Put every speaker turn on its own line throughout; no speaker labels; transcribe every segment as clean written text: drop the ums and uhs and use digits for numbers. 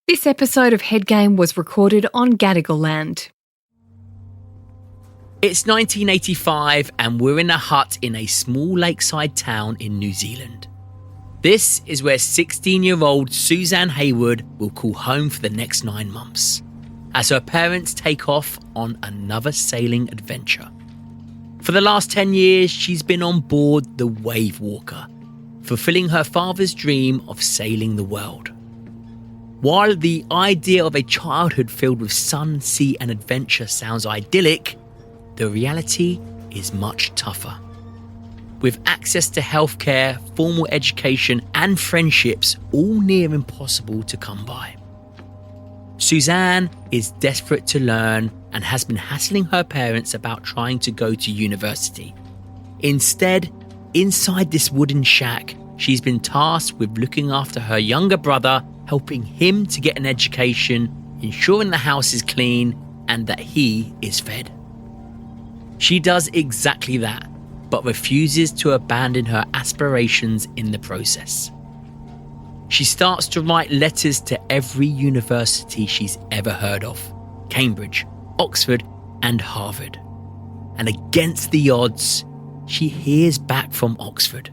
This episode of Head Game was recorded on Gadigal land.
It's 1985 and we're in a hut in a small lakeside town in New Zealand. This is where 16-year-old Suzanne Heywood will call home for the next 9 months, as her parents take off on another sailing adventure. For the last 10 years, she's been on board the Wave Walker, fulfilling her father's dream of sailing the world. While the idea of a childhood filled with sun, sea and adventure sounds idyllic, the reality is much tougher. With access to healthcare, formal education and friendships all near impossible to come by. Suzanne is desperate to learn and has been hassling her parents about trying to go to university. Instead, inside this wooden shack, she's been tasked with looking after her younger brother, helping him to get an education, ensuring the house is clean and that he is fed. She does exactly that, but refuses to abandon her aspirations in the process. She starts to write letters to every university she's ever heard of: Cambridge, Oxford, and Harvard. And against the odds, she hears back from Oxford.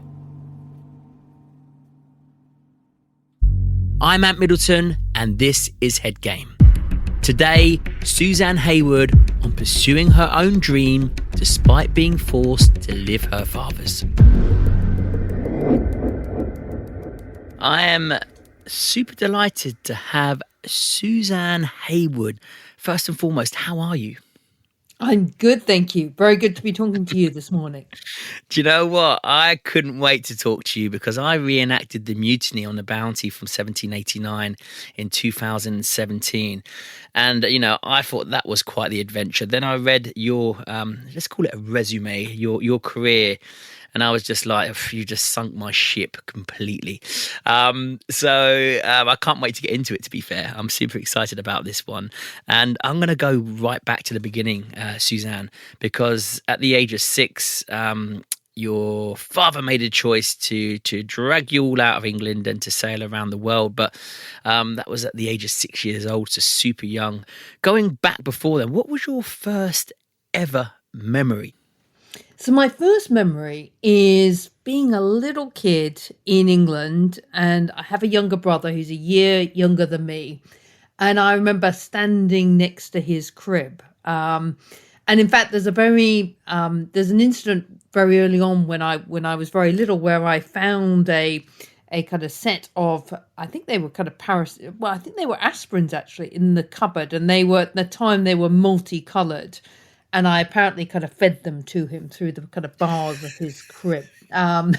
I'm Middleton, and this is Head Game. Today, Suzanne Heywood on pursuing her own dream despite being forced to live her father's. I am super delighted to have Suzanne Heywood. First and foremost, how are you?
I'm good, thank you. Very good to be talking to you this morning.
Do you know what? I couldn't wait to talk to you because I reenacted the mutiny on the Bounty from 1789 in 2017. And, I thought that was quite the adventure. Then I read your, let's call it a resume, your career. And I was just like, you just sunk my ship completely. So I can't wait to get into it, to be fair. I'm super excited about this one. And I'm going to go right back to the beginning, Suzanne, because at the age of 6, your father made a choice to drag you all out of England and to sail around the world. But that was at the age of 6 years old, so super young. Going back before then, what was your first ever memory?
So my first memory is being a little kid in England, and I have a younger brother who's a year younger than me. And I remember standing next to his crib. And in fact, there's an incident very early on when I was very little where I found a kind of set of, I think they were kind of I think they were aspirins actually in the cupboard, and they were, at the time they were multicolored. And I apparently kind of fed them to him through the kind of bars of his crib. As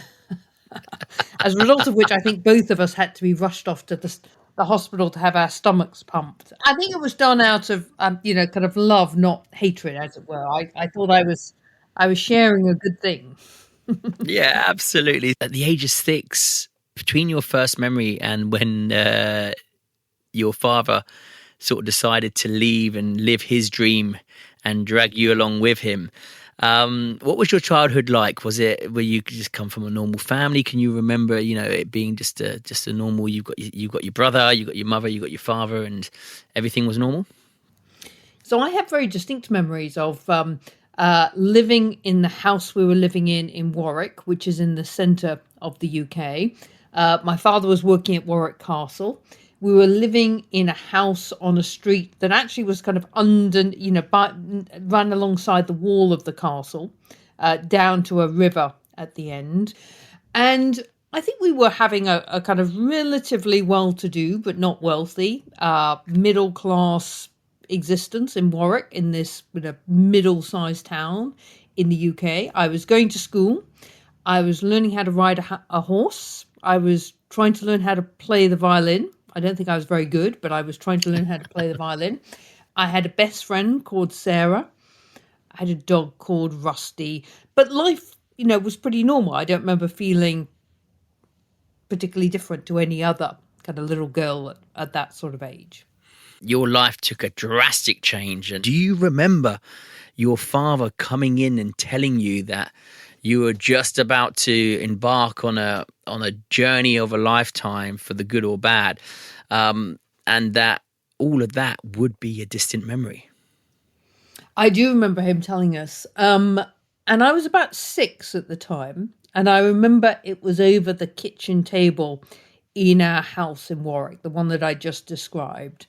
a result of which, I think both of us had to be rushed off to the hospital to have our stomachs pumped. I think it was done out of, kind of love, not hatred, as it were. I thought I was sharing a good thing.
Yeah, absolutely. At the age of 6, between your first memory and when your father sort of decided to leave and live his dream and drag you along with him, what was your childhood like? Were you just come from a normal family? Can you remember, it being just a normal? You got your brother, you got your mother, you got your father, and everything was normal.
So I have very distinct memories of living in the house we were living in Warwick, which is in the centre of the UK. My father was working at Warwick Castle. We were living in a house on a street that actually was kind of ran alongside the wall of the castle, down to a river at the end. And I think we were having a kind of relatively well-to-do, but not wealthy, middle-class existence in Warwick, in this middle-sized town in the UK. I was going to school. I was learning how to ride a horse. I was trying to learn how to play the violin. I don't think I was very good, but I was trying to learn how to play the violin. I had a best friend called Sarah. I had a dog called Rusty. But life, was pretty normal. I don't remember feeling particularly different to any other kind of little girl at that sort of age.
Your life took a drastic change. And do you remember your father coming in and telling you that you were just about to embark on a journey of a lifetime, for the good or bad? and that all of that would be a distant memory.
I do remember him telling us. And I was about 6 at the time. And I remember it was over the kitchen table in our house in Warwick, the one that I just described.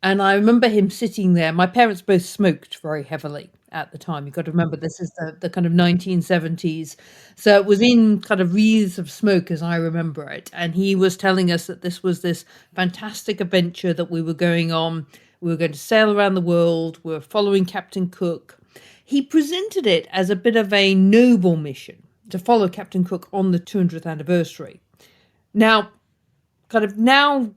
And I remember him sitting there. My parents both smoked very heavily at the time. You've got to remember, this is the kind of 1970s. So it was in kind of wreaths of smoke as I remember it. And he was telling us that this was this fantastic adventure that we were going on. We were going to sail around the world. We were following Captain Cook. He presented it as a bit of a noble mission to follow Captain Cook on the 200th anniversary. Now,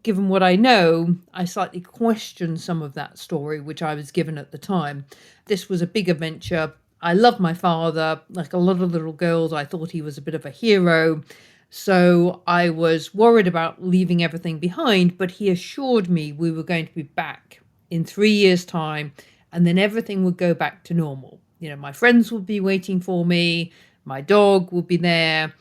given what I know, I slightly question some of that story, which I was given at the time. This was a big adventure. I love my father. Like a lot of little girls, I thought he was a bit of a hero. So I was worried about leaving everything behind, but he assured me we were going to be back in 3 years' time, and then everything would go back to normal. You know, my friends would be waiting for me. My dog would be there.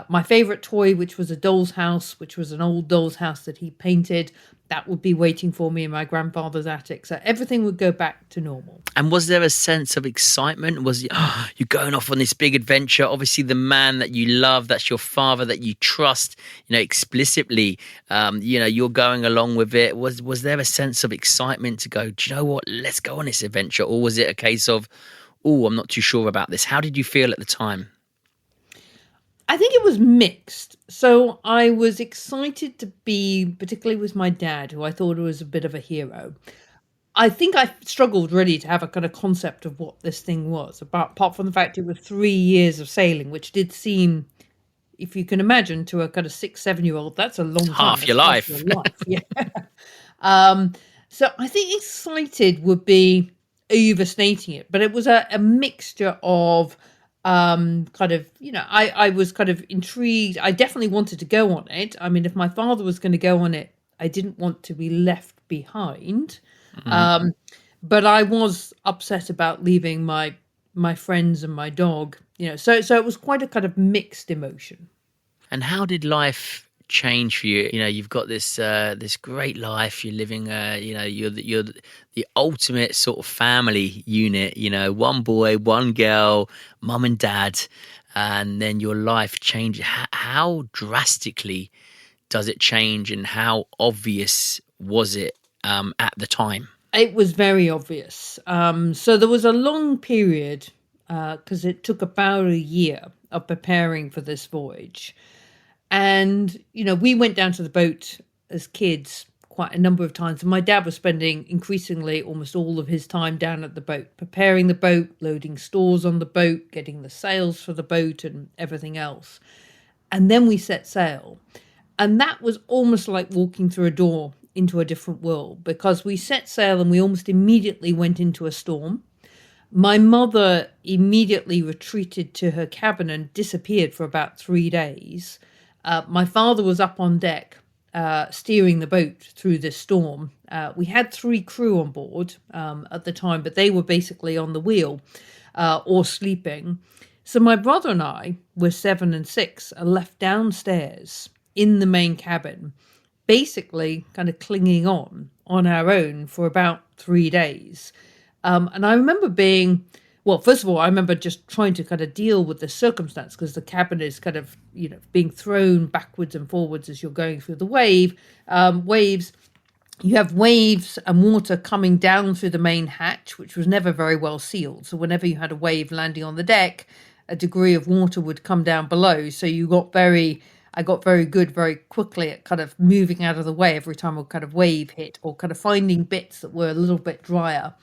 My favorite toy, which was a doll's house, which was an old doll's house that he painted, that would be waiting for me in my grandfather's attic. So everything would go back to normal.
And was there a sense of excitement? Was it, you're going off on this big adventure? Obviously, the man that you love, that's your father, that you trust, explicitly, you're going along with it. Was there a sense of excitement to go, do you know what, let's go on this adventure? Or was it a case of, I'm not too sure about this? How did you feel at the time?
I think it was mixed. So I was excited to be, particularly with my dad, who I thought was a bit of a hero. I think I struggled really to have a kind of concept of what this thing was, apart from the fact it was 3 years of sailing, which did seem, if you can imagine, to a kind of 6-7-year-old, that's a long time.
Half your life.
Yeah. So I think excited would be overstating it, but it was a mixture of I was kind of intrigued. I definitely wanted to go on it. I mean, if my father was going to go on it, I didn't want to be left behind. Mm-hmm. But I was upset about leaving my friends and my dog, so it was quite a kind of mixed emotion.
And how did life change for you? You've got this great life. You're living, you're the ultimate sort of family unit. One boy, one girl, mum and dad, and then your life changes. How drastically does it change, and how obvious was it at the time?
It was very obvious. So there was a long period because it took about a year of preparing for this voyage. And, we went down to the boat as kids quite a number of times. And my dad was spending increasingly almost all of his time down at the boat, preparing the boat, loading stores on the boat, getting the sails for the boat and everything else. And then we set sail. And that was almost like walking through a door into a different world, because we set sail and we almost immediately went into a storm. My mother immediately retreated to her cabin and disappeared for about 3 days. My father was up on deck steering the boat through this storm. We had 3 crew on board at the time, but they were basically on the wheel or sleeping. So my brother and I were 7 and 6 are left downstairs in the main cabin, basically kind of clinging on our own for about 3 days. And I remember being... Well, first of all, I remember just trying to kind of deal with the circumstance, because the cabin is kind of, being thrown backwards and forwards as you're going through the waves. You have waves and water coming down through the main hatch, which was never very well sealed. So whenever you had a wave landing on the deck, a degree of water would come down below. So I got very good very quickly at kind of moving out of the way every time a kind of wave hit, or kind of finding bits that were a little bit drier.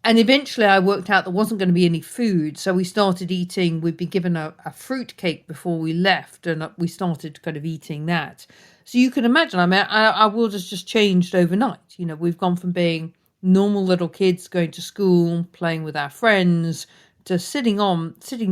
And eventually I worked out there wasn't going to be any food. So we started eating. We'd been given a fruit cake before we left, and we started kind of eating that. So you can imagine, I mean, our world has just changed overnight. We've gone from being normal little kids going to school, playing with our friends, to sitting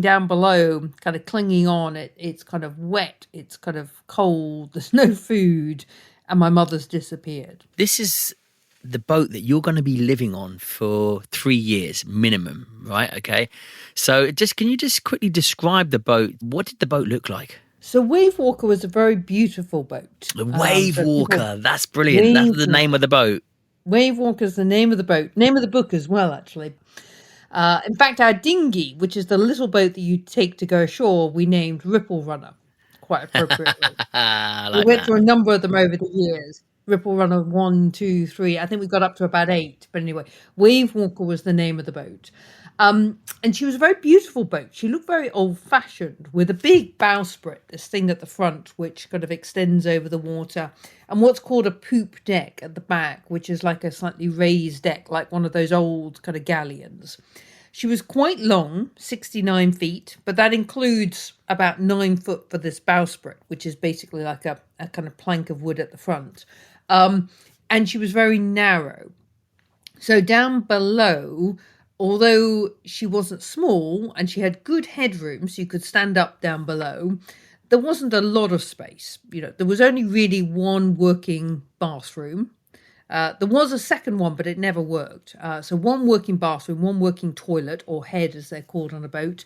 down below, kind of clinging on. It's kind of wet. It's kind of cold. There's no food. And my mother's disappeared.
This is the boat that you're going to be living on for 3 years minimum, right? Okay. So can you just quickly describe the boat? What did the boat look like?
So Wave Walker was a very beautiful boat.
The Wave
So people-
Walker. That's brilliant. That's the name of the boat.
Wave Walker is the name of the boat, name of the book as well, actually. In fact, our dinghy, which is the little boat that you take to go ashore, we named Ripple Runner, quite appropriately. We went through a number of them over the years. Ripple Runner 1, 2, 3. I think we got up to about 8. But anyway, Wave Walker was the name of the boat. And she was a very beautiful boat. She looked very old-fashioned with a big bowsprit, this thing at the front, which kind of extends over the water, and what's called a poop deck at the back, which is like a slightly raised deck, like one of those old kind of galleons. She was quite long, 69 feet, but that includes about 9 foot for this bowsprit, which is basically like a kind of plank of wood at the front. And she was very narrow. So down below, although she wasn't small and she had good headroom, so you could stand up down below, there wasn't a lot of space. There was only really one working bathroom. There was a second one, but it never worked. So one working bathroom, one working toilet, or head as they're called on a boat.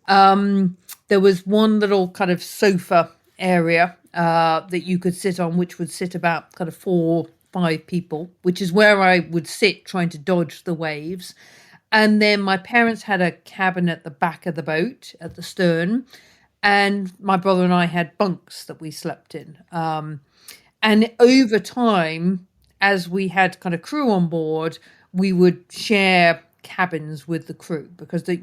There was one little kind of sofa area that you could sit on, which would sit about kind of 4-5 people, which is where I would sit trying to dodge the waves. And then my parents had a cabin at the back of the boat, at the stern. And my brother and I had bunks that we slept in. And over time, as we had kind of crew on board, we would share cabins with the crew because there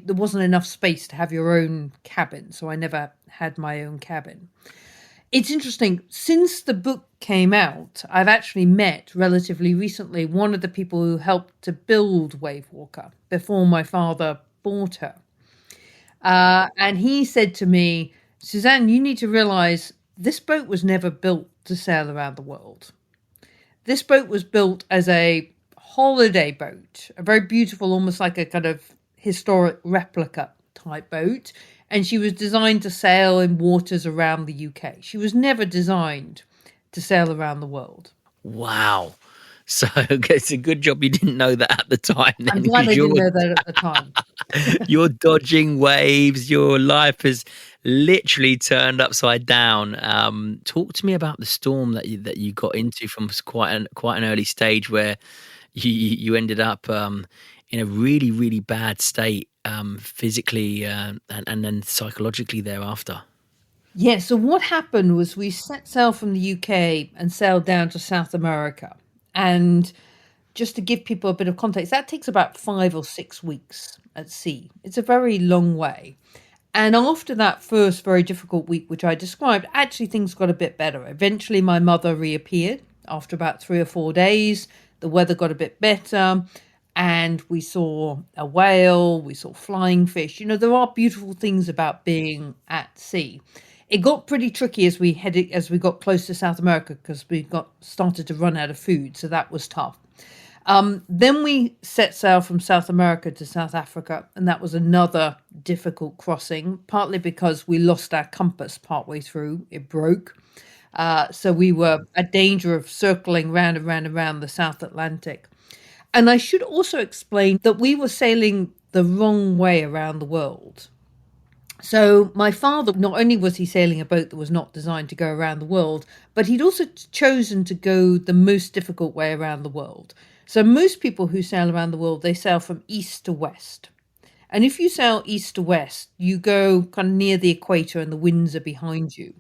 wasn't enough space to have your own cabin. So I never had my own cabin. It's interesting. Since the book came out, I've actually met relatively recently one of the people who helped to build Wave Walker before my father bought her. And he said to me, Suzanne, you need to realize this boat was never built to sail around the world. This boat was built as a holiday boat, a very beautiful, almost like a kind of historic replica type boat. And she was designed to sail in waters around the UK. She was never designed to sail around the world.
Wow. So it's a good job you didn't know that at the time.
I'm glad I didn't know that at the time.
You're dodging waves. Your life has literally turned upside down. Talk to me about the storm that you got into from quite an early stage, where you ended up in a really, really bad state, physically and then psychologically thereafter.
Yeah, so what happened was we set sail from the UK and sailed down to South America. And just to give people a bit of context, that takes about 5 or 6 weeks at sea. It's a very long way. And after that first very difficult week, which I described, actually things got a bit better. Eventually my mother reappeared after about 3 or 4 days. The weather got a bit better. And we saw a whale, we saw flying fish. There are beautiful things about being at sea. It got pretty tricky as we got close to South America because we started to run out of food, so that was tough. Then we set sail from South America to South Africa, and that was another difficult crossing, partly because we lost our compass partway through. It broke. So we were at danger of circling round and round and round the South Atlantic. And I should also explain that we were sailing the wrong way around the world. So my father, not only was he sailing a boat that was not designed to go around the world, but he'd also chosen to go the most difficult way around the world. So most people who sail around the world, they sail from east to west. And if you sail east to west, you go kind of near the equator and the winds are behind you.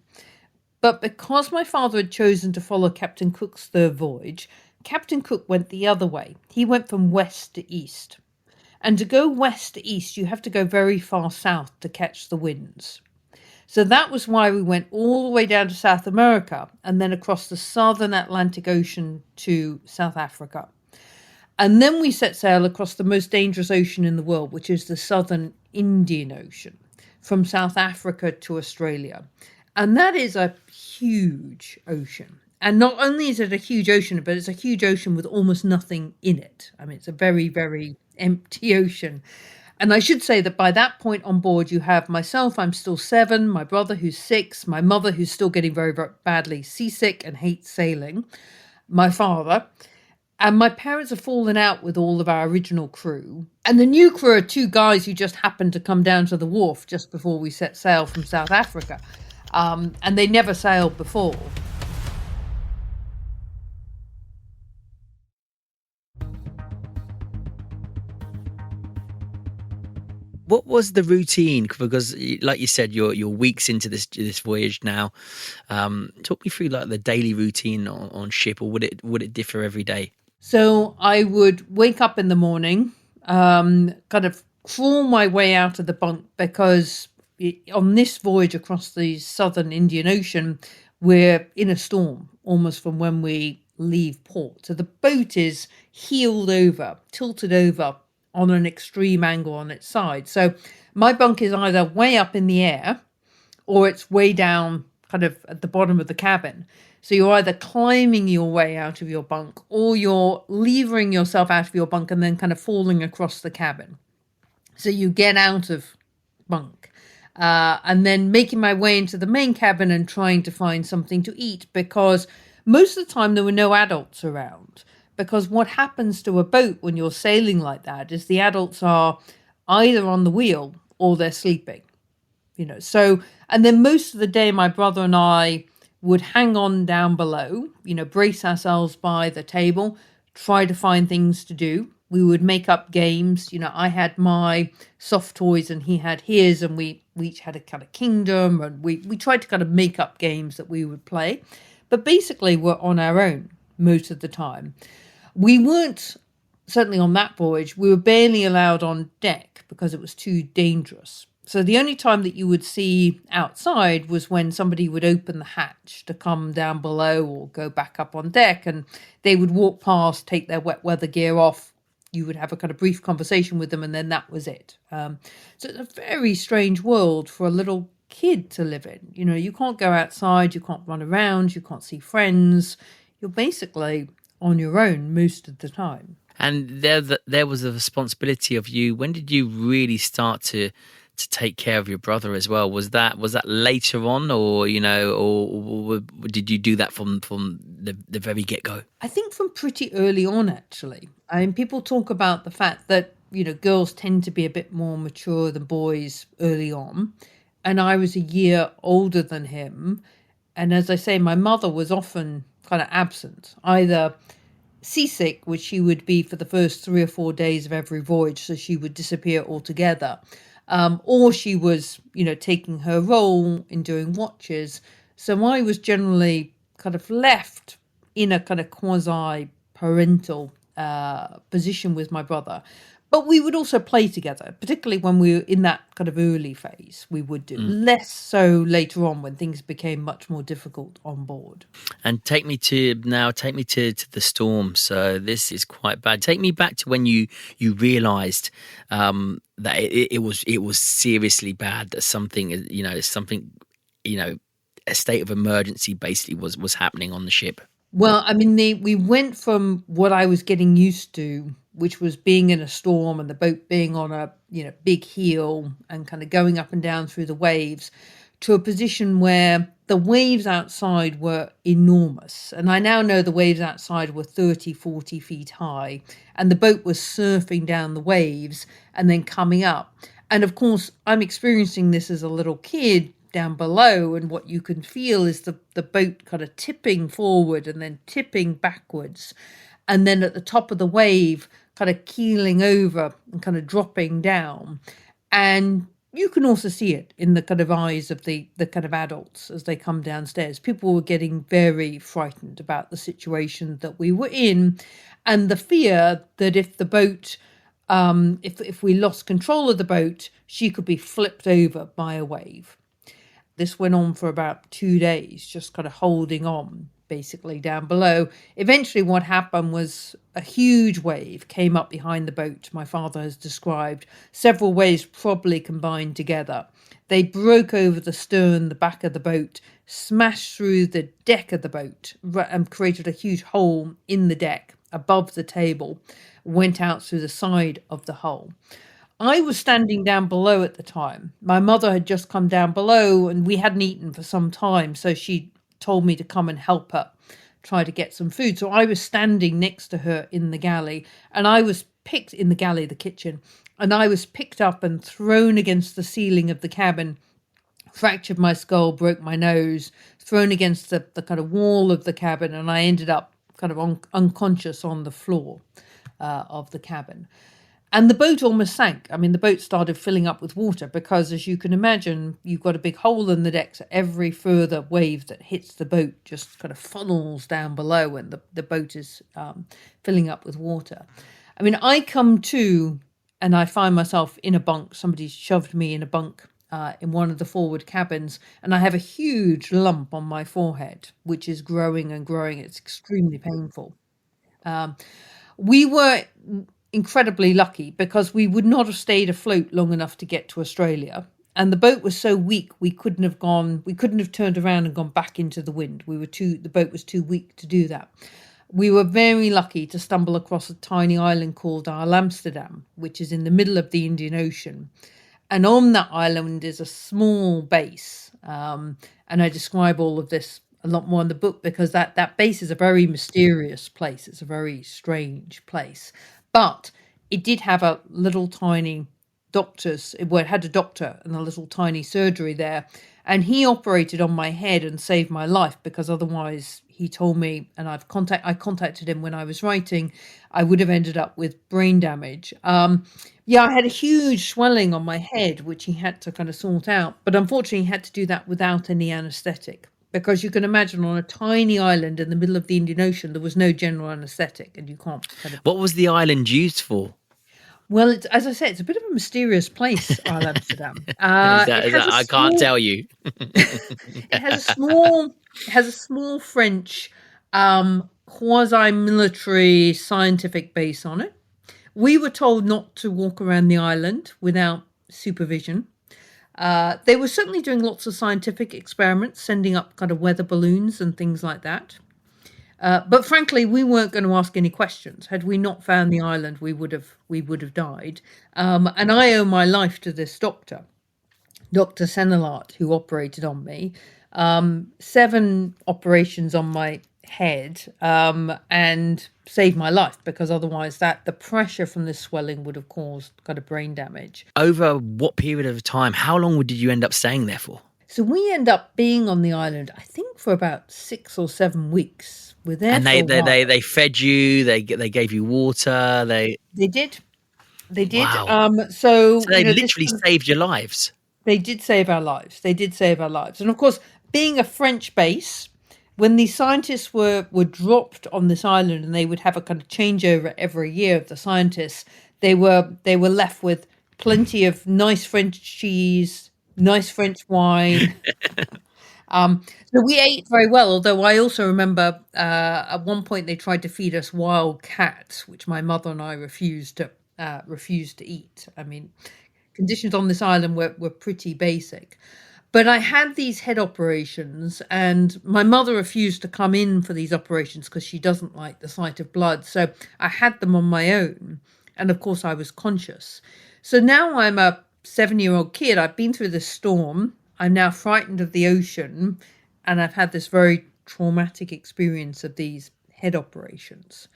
But because my father had chosen to follow Captain Cook's third voyage, Captain Cook went the other way. He went from west to east. And to go west to east, you have to go very far south to catch the winds. So that was why we went all the way down to South America and then across the southern Atlantic Ocean to South Africa. And then we set sail across the most dangerous ocean in the world, which is the southern Indian Ocean, from South Africa to Australia. And that is a huge ocean. And not only is it a huge ocean, but it's a huge ocean with almost nothing in it. I mean, it's a very, very empty ocean. And I should say that by that point on board, you have myself, I'm still 7, my brother who's 6, my mother who's still getting very, very badly seasick and hates sailing, my father, and my parents have fallen out with all of our original crew. And the new crew are 2 guys who just happened to come down to the wharf just before we set sail from South Africa. and they never sailed before.
What was the routine? Because, like you said, you're weeks into this voyage now. Talk me through like the daily routine on ship, or would it differ every day?
So I would wake up in the morning, kind of crawl my way out of the bunk, because on this voyage across the southern Indian Ocean, we're in a storm almost from when we leave port. So the boat is tilted over on an extreme angle on its side. So my bunk is either way up in the air or it's way down kind of at the bottom of the cabin. So you're either climbing your way out of your bunk or you're levering yourself out of your bunk and then kind of falling across the cabin. So you get out of bunk and then making my way into the main cabin and trying to find something to eat, because most of the time there were no adults around. Because what happens to a boat when you're sailing like that is the adults are either on the wheel or they're sleeping, So, and then most of the day, my brother and I would hang on down below, brace ourselves by the table, try to find things to do. We would make up games. I had my soft toys and he had his, and we each had a kind of kingdom, and we tried to kind of make up games that we would play. But basically, we're on our own most of the time. We weren't, certainly on that voyage, we were barely allowed on deck because it was too dangerous. So the only time that you would see outside was when somebody would open the hatch to come down below or go back up on deck, and they would walk past, take their wet weather gear off. You would have a kind of brief conversation with them, and then that was it. So it's a very strange world for a little kid to live in. You can't go outside, you can't run around, you can't see friends. You're basically on your own most of the time.
And there was a responsibility of you. When did you really start to take care of your brother as well? Was that later on, or or did you do that from the very get-go?
I think from pretty early on, actually. I mean, people talk about the fact that girls tend to be a bit more mature than boys early on, and I was a year older than him. And as I say, my mother was often kind of absent, either seasick, which she would be for the first 3 or 4 days of every voyage, so she would disappear altogether, or she was, taking her role in doing watches. So I was generally kind of left in a kind of quasi-parental position with my brother. But we would also play together, particularly when we were in that kind of early phase. We would do less so later on when things became much more difficult on board.
And take me to the storm. So this is quite bad. Take me back to when you realised that it was seriously bad. That something a state of emergency basically was happening on the ship.
Well, I mean, we went from what I was getting used to, which was being in a storm and the boat being on a big heel and kind of going up and down through the waves, to a position where the waves outside were enormous. And I now know the waves outside were 30, 40 feet high, and the boat was surfing down the waves and then coming up. And of course, I'm experiencing this as a little kid down below, and what you can feel is the boat kind of tipping forward and then tipping backwards, and then at the top of the wave kind of keeling over and kind of dropping down. And you can also see it in the kind of eyes of the kind of adults as they come downstairs. People were getting very frightened about the situation that we were in, and the fear that if the boat if we lost control of the boat, she could be flipped over by a wave. This went on for about 2 days, just kind of holding on, basically, down below. Eventually, what happened was a huge wave came up behind the boat, my father has described. Several waves probably combined together. They broke over the stern, the back of the boat, smashed through the deck of the boat, and created a huge hole in the deck above the table, went out through the side of the hull. I was standing down below at the time. My mother had just come down below and we hadn't eaten for some time. So she told me to come and help her try to get some food. So I was standing next to her in the galley, and I was picked in the galley, the kitchen, and I was picked up and thrown against the ceiling of the cabin fractured my skull, broke my nose, thrown against the kind of wall of the cabin, and I ended up kind of unconscious on the floor of the cabin. And the boat almost sank. I mean, the boat started filling up with water because, as you can imagine, you've got a big hole in the deck, so every further wave that hits the boat just kind of funnels down below, and the boat is filling up with water. I mean, I come to, and I find myself in a bunk. Somebody shoved me in a bunk in one of the forward cabins, and I have a huge lump on my forehead, which is growing and growing. It's extremely painful. We were incredibly lucky because we would not have stayed afloat long enough to get to Australia, and the boat was so weak we couldn't have turned around and gone back into the wind. The boat was too weak to do that. We were very lucky to stumble across a tiny island called Elle, Amsterdam, which is in the middle of the Indian Ocean, and on that island is a small base, and I describe all of this a lot more in the book because that base is a very mysterious place. It's a very strange place. But it did have a little tiny it had a doctor and a little tiny surgery there. And he operated on my head and saved my life because otherwise, he told me, and I contacted him when I was writing, I would have ended up with brain damage. I had a huge swelling on my head, which he had to kind of sort out. But unfortunately, he had to do that without any anaesthetic. Because you can imagine on a tiny island in the middle of the Indian Ocean, there was no general anaesthetic, and you can't kind of...
What was the island used for?
Well, as I said, it's a bit of a mysterious place, Elle, Amsterdam.
I can't tell you.
It has a small French quasi-military scientific base on it. We were told not to walk around the island without supervision. They were certainly doing lots of scientific experiments, sending up kind of weather balloons and things like that. But frankly, we weren't going to ask any questions. Had we not found the island, we would have died. And I owe my life to this doctor, Dr. Senelart, who operated on me. 7 operations on my head and saved my life because otherwise the pressure from this swelling would have caused kind of brain damage.
Over what period of time? How long did you end up staying there for?
So we end up being on the island, I think, for about 6 or 7 weeks. We're there, and
they fed you. They gave you water. They did.
Wow.
So they literally saved your lives.
They did save our lives. And of course, being a French base, when the scientists were dropped on this island, and they would have a kind of changeover every year of the scientists, they were left with plenty of nice French cheese, nice French wine. So we ate very well, although I also remember at one point they tried to feed us wild cats, which my mother and I refused to eat. I mean, conditions on this island were pretty basic. But I had these head operations, and my mother refused to come in for these operations because she doesn't like the sight of blood. So I had them on my own. And of course, I was conscious. So now I'm a 7-year-old kid. I've been through this storm. I'm now frightened of the ocean. And I've had this very traumatic experience of these head operations.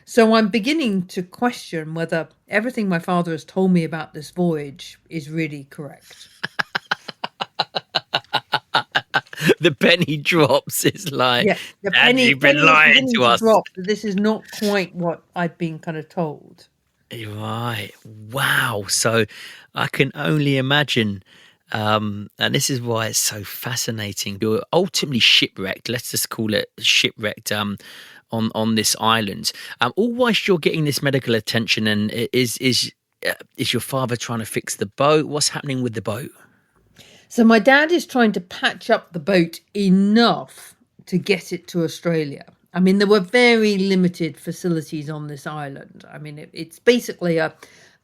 So I'm beginning to question whether everything my father has told me about this voyage is really correct.
The penny drops. It's like,
the penny,
you've been lying to us.
This is not quite what I've been kind of told.
Right. Wow. So I can only imagine. And this is why it's so fascinating. You're ultimately shipwrecked. Let's just call it shipwrecked on this island. All whilst you're getting this medical attention, and is your father trying to fix the boat? What's happening with the boat?
So my dad is trying to patch up the boat enough to get it to Australia. I mean, there were very limited facilities on this island. I mean, it's basically a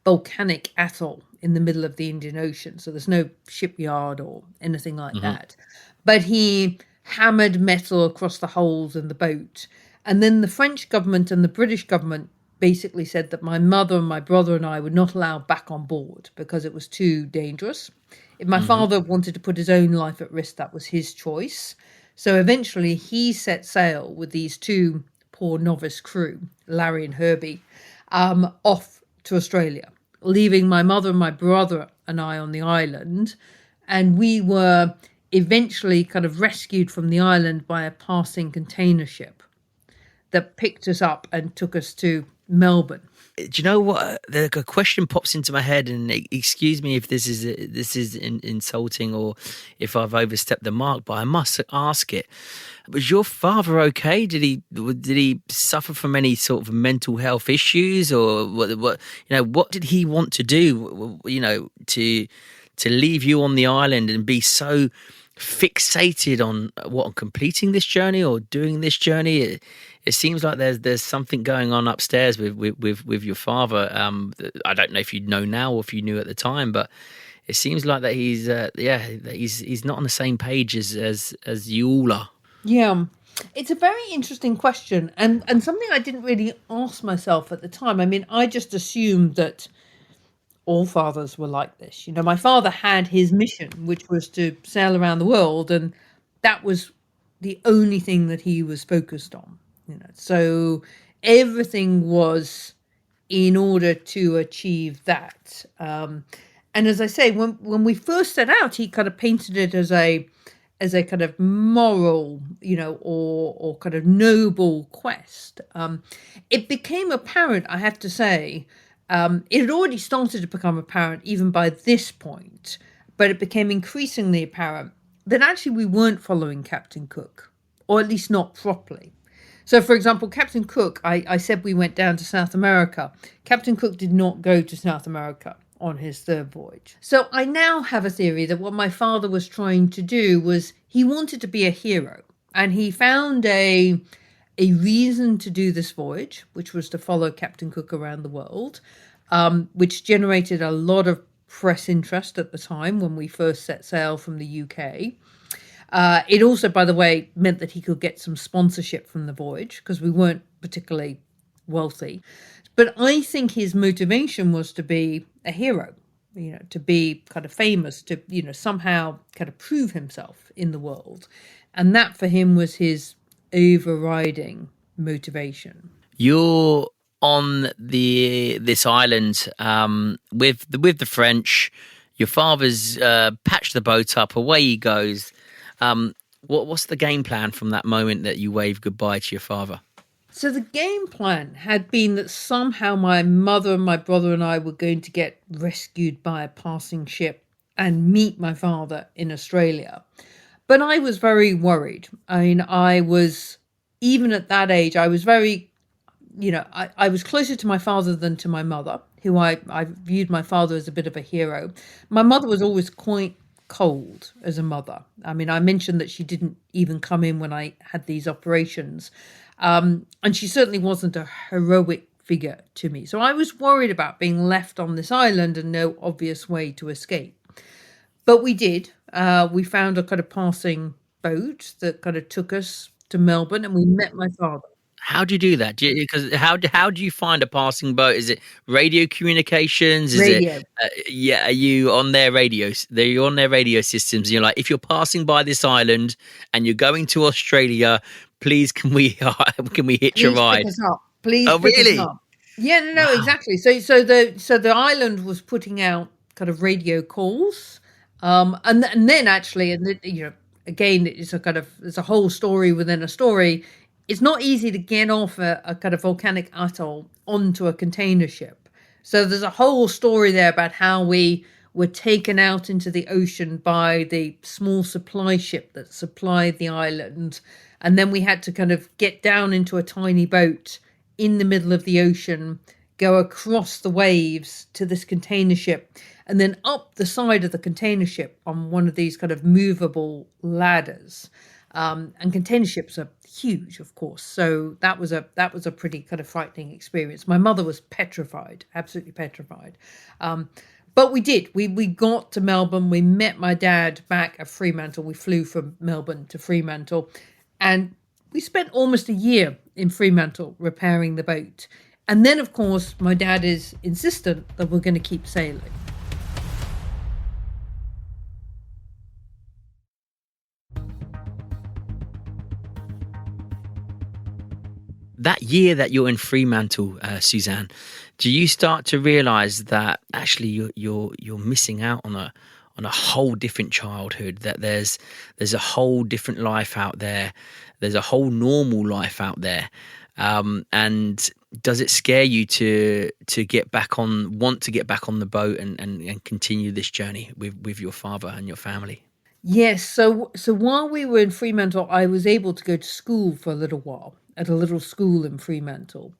volcanic atoll in the middle of the Indian Ocean. So there's no shipyard or anything like that. But he hammered metal across the holes in the boat. And then the French government and the British government basically said that my mother and my brother and I were not allowed back on board because it was too dangerous. If my father wanted to put his own life at risk, that was his choice. So eventually he set sail with these 2 poor novice crew, Larry and Herbie, off to Australia, leaving my mother and my brother and I on the island. and we were eventually kind of rescued from the island by a passing container ship that picked us up and took us to Melbourne.
Do you know what? A question pops into my head, and excuse me if this is insulting or if I've overstepped the mark, but I must ask it. Was your father okay? Did he suffer from any sort of mental health issues, or what did he want to do? To leave you on the island and be so fixated on completing this journey or doing this journey. It seems like there's something going on upstairs with your father. I don't know if you know now or if you knew at the time, but it seems like that he's not on the same page as you all are.
Yeah, it's a very interesting question, and something I didn't really ask myself at the time. I mean, I just assumed that all fathers were like this. My father had his mission, which was to sail around the world, and that was the only thing that he was focused on. So everything was in order to achieve that. And as I say, when we first set out, he kind of painted it as a kind of moral, or kind of noble quest. It became apparent, I have to say, it had already started to become apparent even by this point, but it became increasingly apparent that actually we weren't following Captain Cook, or at least not properly. So, for example, Captain Cook, I said we went down to South America. Captain Cook did not go to South America on his third voyage. So I now have a theory that what my father was trying to do was he wanted to be a hero, and he found a reason to do this voyage, which was to follow Captain Cook around the world, which generated a lot of press interest at the time when we first set sail from the UK. It also, by the way, meant that he could get some sponsorship from the voyage because we weren't particularly wealthy. But I think his motivation was to be a hero, to be kind of famous, to, somehow kind of prove himself in the world. And that for him was his overriding motivation.
You're on this island with the French. Your father's patched the boat up. Away he goes. What's the game plan from that moment that you wave goodbye to your father?
So the game plan had been that somehow my mother and my brother and I were going to get rescued by a passing ship and meet my father in Australia. But I was very worried. I mean, I was, even at that age, I was very, I was closer to my father than to my mother, who I viewed my father as a bit of a hero. My mother was always quite cold as a mother. I mean, I mentioned that she didn't even come in when I had these operations. And she certainly wasn't a heroic figure to me. So I was worried about being left on this island and no obvious way to escape. But we did. We found a kind of passing boat that kind of took us to Melbourne, and we met my father.
How do you do that? Because how do you find a passing boat? Is it radio communications?
Radio.
Are you on their radios? You're on their radio systems. And you're like, if you're passing by this island and you're going to Australia, please can we hitch a ride?
Pick us up. Please.
Oh,
pick
really?
Us up. Yeah, no, wow. Exactly. So the island was putting out kind of radio calls, and then actually, again, there's a whole story within a story. It's not easy to get off a kind of volcanic atoll onto a container ship. So there's a whole story there about how we were taken out into the ocean by the small supply ship that supplied the island. And then we had to kind of get down into a tiny boat in the middle of the ocean, go across the waves to this container ship, and then up the side of the container ship on one of these kind of movable ladders. And container ships are huge, of course. So that was a pretty kind of frightening experience. My mother was petrified, absolutely petrified. But we did. We got to Melbourne. We met my dad back at Fremantle. We flew from Melbourne to Fremantle. And we spent almost a year in Fremantle repairing the boat. And then, of course, my dad is insistent that we're going to keep sailing.
That year that you're in Fremantle, Suzanne, do you start to realise that actually you're missing out on on a whole different childhood, that there's a whole different life out there, there's a whole normal life out there. And does it scare you to want to get back on the boat and continue this journey with your father and your family?
Yes. So while we were in Fremantle, I was able to go to school for a little while at a little school in Fremantle.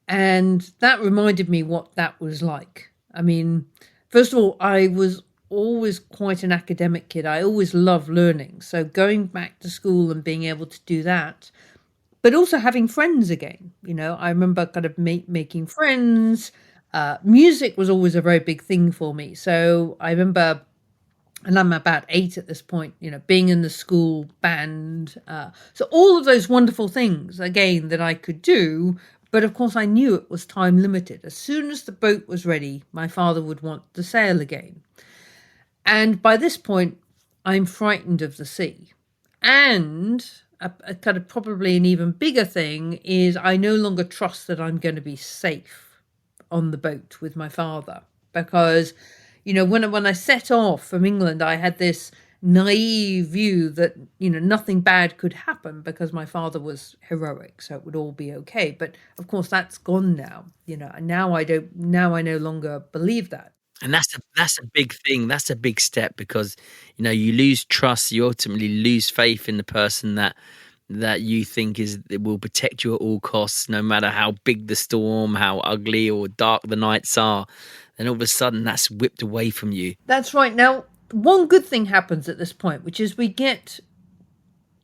And that reminded me what that was like. I mean, first of all, I was always quite an academic kid. I always loved learning. So going back to school and being able to do that, but also having friends again. I remember kind of making friends. Music was always a very big thing for me. So I remember, and I'm about 8 at this point, being in the school band. So all of those wonderful things, again, that I could do. But of course, I knew it was time limited. As soon as the boat was ready, my father would want to sail again. And by this point, I'm frightened of the sea. And a kind of probably an even bigger thing is I no longer trust that I'm going to be safe on the boat with my father. Because, when I set off from England, I had this naive view that, nothing bad could happen because my father was heroic, so it would all be okay. But of course, that's gone now, and now I no longer believe that.
And that's a big thing. That's a big step, because you lose trust. You ultimately lose faith in the person that you think will protect you at all costs, no matter how big the storm, how ugly or dark the nights are. Then all of a sudden, that's whipped away from you.
That's right. Now, one good thing happens at this point, which is we get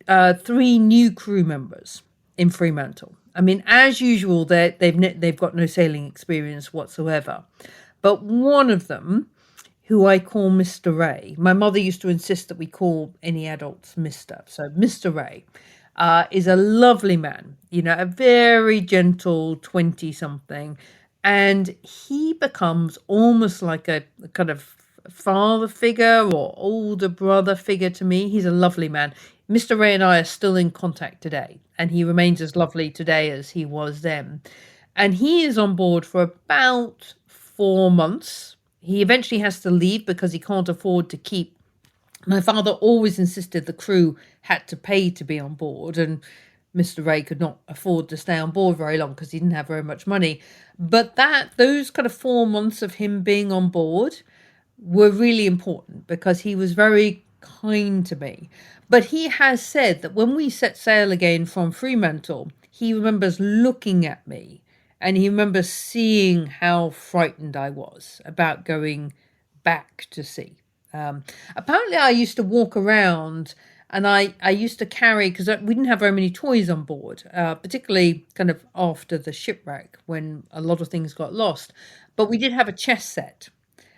3 new crew members in Fremantle. I mean, as usual, they've got no sailing experience whatsoever. But one of them, who I call Mr. Ray, my mother used to insist that we call any adults Mr. So Mr. Ray is a lovely man, a very gentle 20-something. And he becomes almost like a kind of father figure or older brother figure to me. He's a lovely man. Mr. Ray and I are still in contact today, and he remains as lovely today as he was then. And he is on board for about 4 months. He eventually has to leave because he can't afford to keep. My father always insisted the crew had to pay to be on board, and Mr. Ray could not afford to stay on board very long because he didn't have very much money. But those kind of 4 months of him being on board were really important because he was very kind to me. But he has said that when we set sail again from Fremantle, he remembers looking at me and he remembers seeing how frightened I was about going back to sea. Apparently I used to walk around and I used to carry, because we didn't have very many toys on board, particularly kind of after the shipwreck when a lot of things got lost. But we did have a chess set.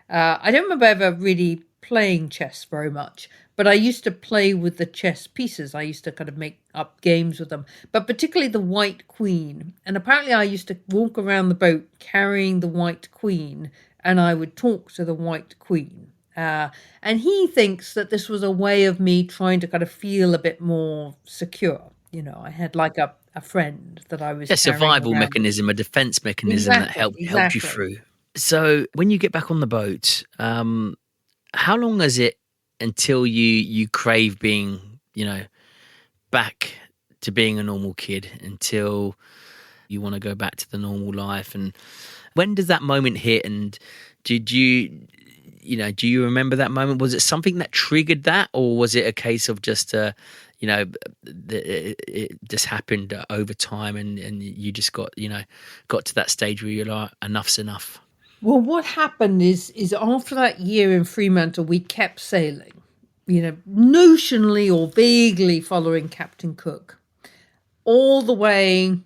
I don't remember ever really playing chess very much, but I used to play with the chess pieces. I used to kind of make up games with them, but particularly the White Queen. And apparently I used to walk around the boat carrying the White Queen, and I would talk to the White Queen. And he thinks that this was a way of me trying to kind of feel a bit more secure. I had like a friend that I was
a survival
around.
Mechanism, a defense mechanism that helped you through. So when you get back on the boat, how long is it until you crave being, back to being a normal kid, until you want to go back to the normal life? And when does that moment hit? And did you remember that moment? Was it something that triggered that, or was it a case of just, it just happened over time and you just got to that stage where you're like, enough's enough?
Well, what happened is after that year in Fremantle, we kept sailing, notionally or vaguely following Captain Cook, all the way,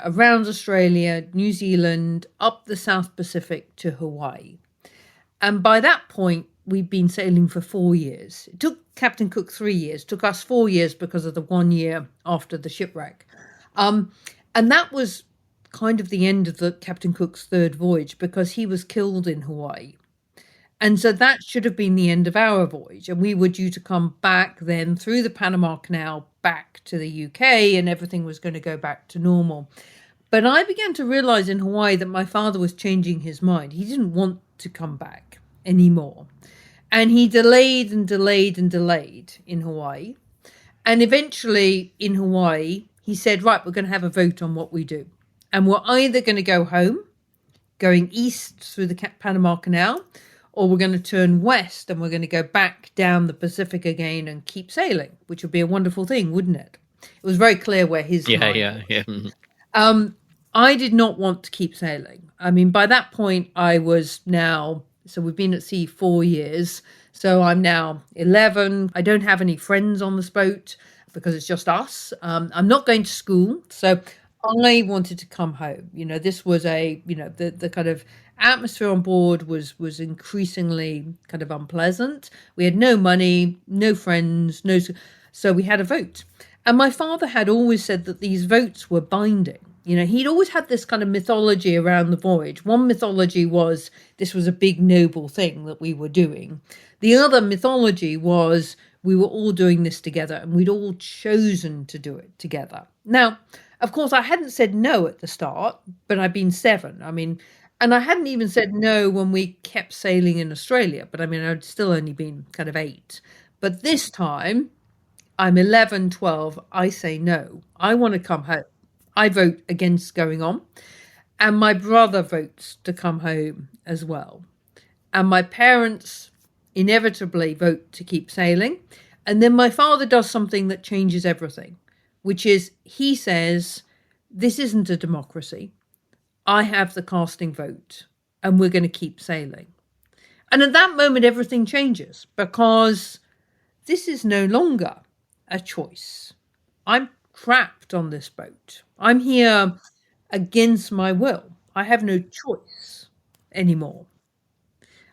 around Australia, New Zealand, up the South Pacific to Hawaii. And by that point, we'd been sailing for 4 years. It took Captain Cook 3 years, took us 4 years because of the 1 year after the shipwreck. And that was kind of the end of the Captain Cook's third voyage because he was killed in Hawaii. And so that should have been the end of our voyage. And we were due to come back then through the Panama Canal back to the UK, and everything was going to go back to normal. But I began to realize in Hawaii that my father was changing his mind. He didn't want to come back anymore. And he delayed and delayed and delayed in Hawaii. And eventually in Hawaii, he said, right, we're going to have a vote on what we do. And we're either going to go home, going east through the Panama Canal, or we're going to turn west and we're going to go back down the Pacific again and keep sailing, which would be a wonderful thing, wouldn't it? It was very clear where his mind was. I did not want to keep sailing. I mean, by that point, I was now, so we've been at sea 4 years. So I'm now 11. I don't have any friends on this boat because it's just us. I'm not going to school. So I wanted to come home. You know, this was the kind of atmosphere on board was increasingly kind of unpleasant. We had no money, no friends, so we had a vote. And my father had always said that these votes were binding. You know, he'd always had this kind of mythology around the voyage. One mythology was this was a big noble thing that we were doing. The other mythology was we were all doing this together and we'd all chosen to do it together. Now, of course, I hadn't said no at the start, but I'd been 7. I mean, and I hadn't even said no when we kept sailing in Australia. But I mean, I'd still only been kind of 8. But this time, I'm 11, 12. I say no. I want to come home. I vote against going on. And my brother votes to come home as well. And my parents inevitably vote to keep sailing. And then my father does something that changes everything, which is he says, this isn't a democracy. I have the casting vote and we're going to keep sailing. And at that moment, everything changes because this is no longer a choice. I'm trapped on this boat. I'm here against my will. I have no choice anymore.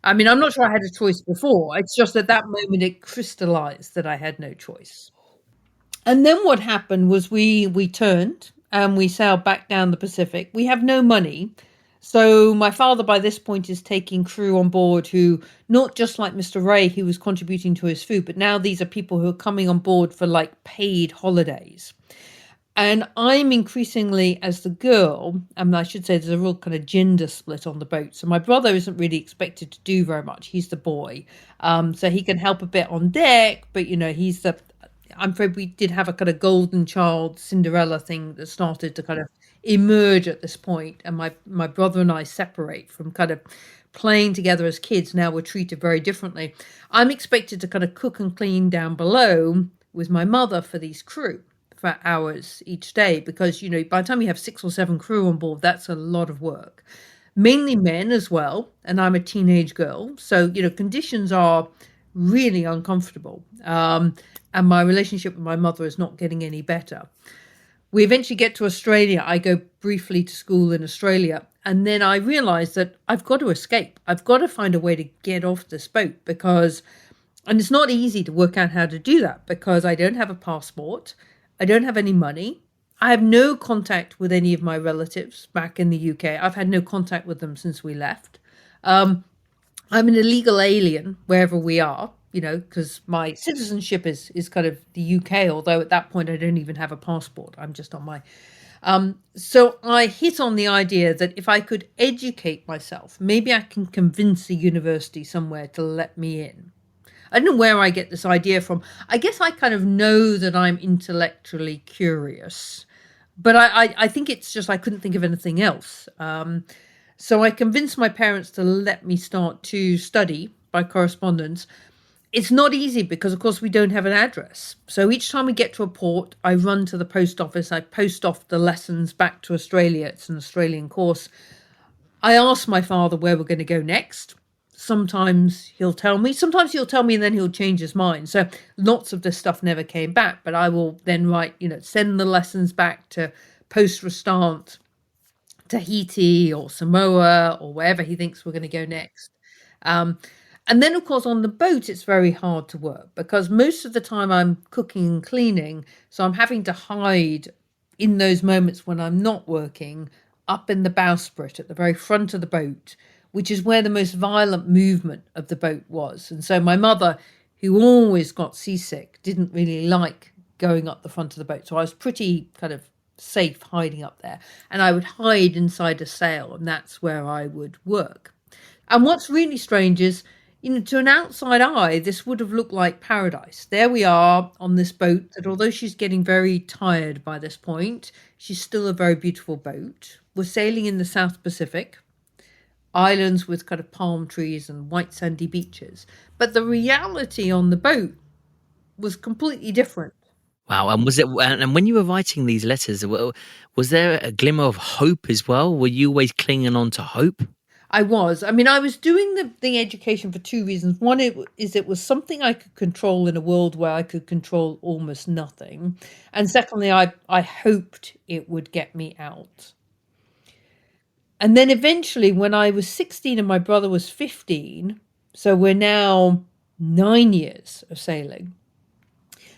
I mean, I'm not sure I had a choice before. It's just at that moment it crystallized that I had no choice. And then what happened was we turned and we sailed back down the Pacific. We have no money. So my father by this point is taking crew on board who, not just like Mr. Ray, who was contributing to his food, but now these are people who are coming on board for like paid holidays. And I'm increasingly, as the girl, I should say there's a real kind of gender split on the boat. So my brother isn't really expected to do very much. He's the boy. So he can help a bit on deck, but, you know, I'm afraid we did have a kind of golden child Cinderella thing that started to kind of emerge at this point. And my brother and I separate from kind of playing together as kids. Now we're treated very differently. I'm expected to kind of cook and clean down below with my mother for these crew for hours each day, because, you know, by the time you have 6 or 7 crew on board, that's a lot of work. Mainly men as well. And I'm a teenage girl. So, you know, conditions are really uncomfortable. And my relationship with my mother is not getting any better. We eventually get to Australia. I go briefly to school in Australia. And then I realize that I've got to escape. I've got to find a way to get off this boat and it's not easy to work out how to do that because I don't have a passport. I don't have any money. I have no contact with any of my relatives back in the UK. I've had no contact with them since we left. I'm an illegal alien wherever we are, you know, because my citizenship is kind of the UK, although at that point I don't even have a passport. I'm just on my... So I hit on the idea that if I could educate myself, maybe I can convince a university somewhere to let me in. I don't know where I get this idea from. I guess I kind of know that I'm intellectually curious, but I think it's just I couldn't think of anything else. So I convinced my parents to let me start to study by correspondence. It's not easy because, of course, we don't have an address. So each time we get to a port, I run to the post office. I post off the lessons back to Australia. It's an Australian course. I ask my father where we're going to go next. Sometimes he'll tell me. Sometimes he'll tell me and then he'll change his mind. So lots of this stuff never came back. But I will then write, you know, send the lessons back to Poste Restante, Tahiti or Samoa or wherever he thinks we're going to go next. And then, of course, on the boat, it's very hard to work because most of the time I'm cooking and cleaning. So I'm having to hide in those moments when I'm not working up in the bowsprit at the very front of the boat, which is where the most violent movement of the boat was. And so my mother, who always got seasick, didn't really like going up the front of the boat. So I was pretty kind of safe hiding up there. And I would hide inside a sail, and that's where I would work. And what's really strange is, to an outside eye, this would have looked like paradise. There we are on this boat that, although she's getting very tired by this point, she's still a very beautiful boat. We're sailing in the South Pacific, islands with kind of palm trees and white sandy beaches. But the reality on the boat was completely different.
Wow. And when you were writing these letters, was there a glimmer of hope as well? Were you always clinging on to hope?
I was. I was doing the education for two reasons. One it was something I could control in a world where I could control almost nothing. And secondly, I hoped it would get me out. And then eventually, when I was 16 and my brother was 15, so we're now 9 years of sailing,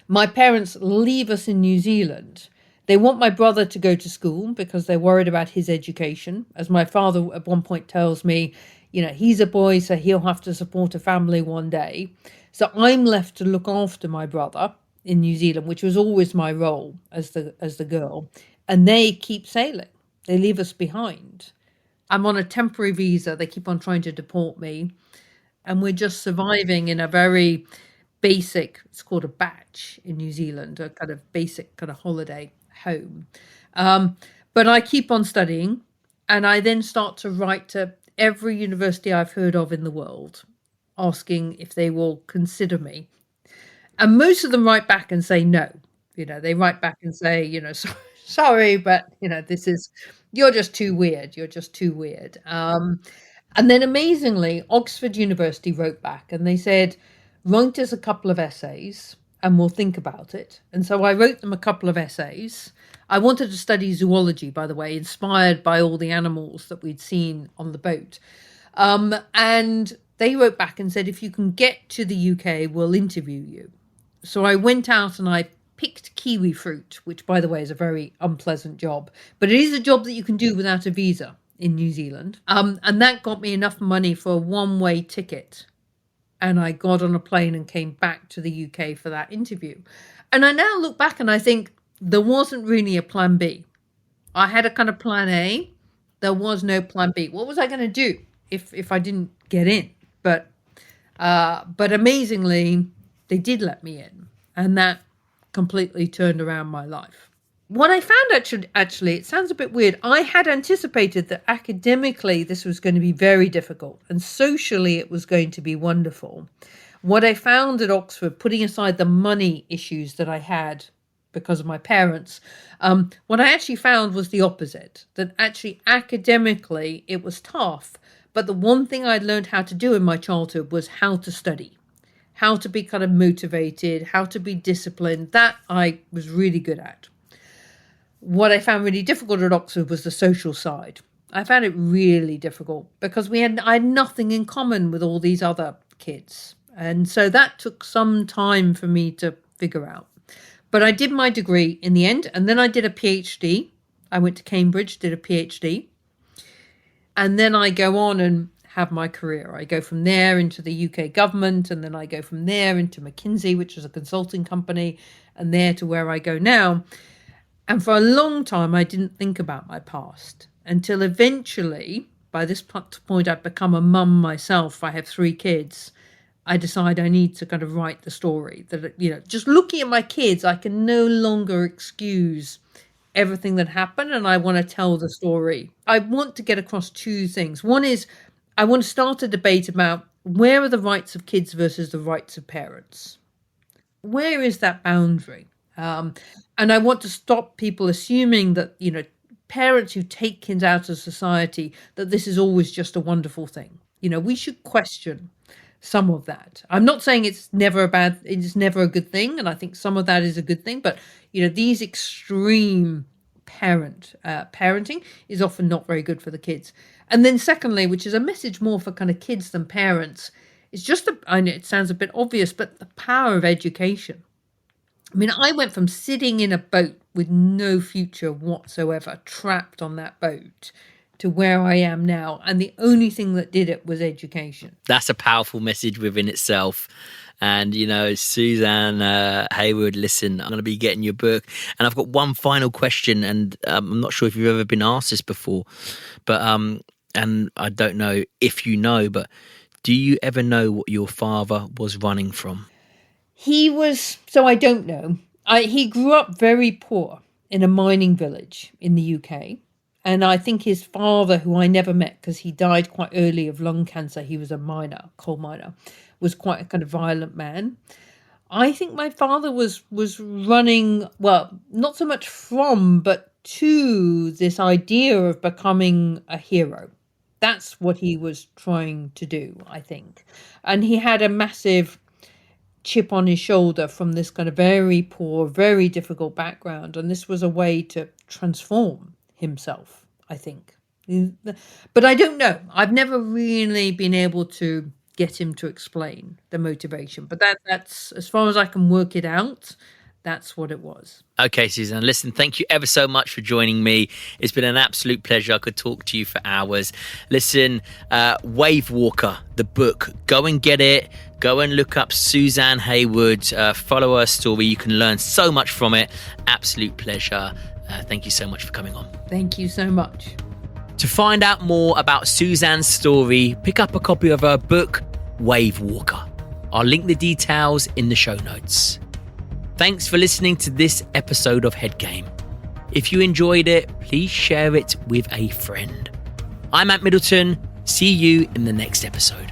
my parents leave us in New Zealand. They want my brother to go to school because they're worried about his education. As my father at one point tells me, he's a boy, so he'll have to support a family one day. So I'm left to look after my brother in New Zealand, which was always my role as the girl. And they keep sailing. They leave us behind. I'm on a temporary visa. They keep on trying to deport me. And we're just surviving in a very basic, it's called a batch in New Zealand, a kind of basic kind of holiday home. But I keep on studying, and I then start to write to every university I've heard of in the world, asking if they will consider me. And most of them write back and say no. They write back and say, sorry, but you're just too weird. You're just too weird. And then amazingly, Oxford University wrote back and they said, write us a couple of essays and we'll think about it. And so I wrote them a couple of essays. I wanted to study zoology, by the way, inspired by all the animals that we'd seen on the boat. And they wrote back and said, if you can get to the UK, we'll interview you. So I went out and I picked kiwi fruit, which, by the way, is a very unpleasant job. But it is a job that you can do without a visa in New Zealand. And that got me enough money for a one-way ticket. And I got on a plane and came back to the UK for that interview. And I now look back and I think there wasn't really a plan B. I had a kind of plan A. There was no plan B. What was I going to do if I didn't get in? But amazingly, they did let me in. And that completely turned around my life. What I found actually, it sounds a bit weird. I had anticipated that academically this was going to be very difficult and socially it was going to be wonderful. What I found at Oxford, putting aside the money issues that I had because of my parents, what I actually found was the opposite, that actually academically it was tough. But the one thing I'd learned how to do in my childhood was how to study, how to be kind of motivated, how to be disciplined. That I was really good at. What I found really difficult at Oxford was the social side. I found it really difficult because I had nothing in common with all these other kids. And so that took some time for me to figure out. But I did my degree in the end, and then I did a PhD. I went to Cambridge, did a PhD. And then I go on and have my career. I go from there into the UK government, and then I go from there into McKinsey, which is a consulting company, and there to where I go now. And for a long time, I didn't think about my past until eventually, by this point, I've become a mum myself. I have 3 kids. I decide I need to kind of write the story that, just looking at my kids, I can no longer excuse everything that happened. And I want to tell the story. I want to get across 2 things. One is I want to start a debate about where are the rights of kids versus the rights of parents? Where is that boundary? And I want to stop people assuming that, parents who take kids out of society, that this is always just a wonderful thing. We should question some of that. I'm not saying it's never a good thing. And I think some of that is a good thing. But, these extreme parenting is often not very good for the kids. And then secondly, which is a message more for kind of kids than parents, is just, I know it sounds a bit obvious, but the power of education. I went from sitting in a boat with no future whatsoever, trapped on that boat, to where I am now. And the only thing that did it was education.
That's a powerful message within itself. And, Suzanne Heywood, listen, I'm going to be getting your book. And I've got one final question. And I'm not sure if you've ever been asked this before. But, and I don't know if you know, but Do you ever know what your father was running from?
I don't know. He grew up very poor in a mining village in the UK. And I think his father, who I never met because he died quite early of lung cancer, he was a coal miner, was quite a kind of violent man. I think my father was running, well, not so much from, but to this idea of becoming a hero. That's what he was trying to do, I think. And he had a massive chip on his shoulder from this kind of very poor, very difficult background. And this was a way to transform himself, I think. But I don't know. I've never really been able to get him to explain the motivation. But that's, as far as I can work it out, that's what it was.
Okay, Suzanne, listen, thank you ever so much for joining me. It's been an absolute pleasure. I could talk to you for hours. Listen, Wave Walker, the book, go and get it. Go and look up Suzanne Heywood. Follow her story. You can learn so much from it. Absolute pleasure. Thank you so much for coming on.
Thank you so much.
To find out more about Suzanne's story, pick up a copy of her book, Wave Walker. I'll link the details in the show notes. Thanks for listening to this episode of Head Game. If you enjoyed it, please share it with a friend. I'm at Middleton. See you in the next episode.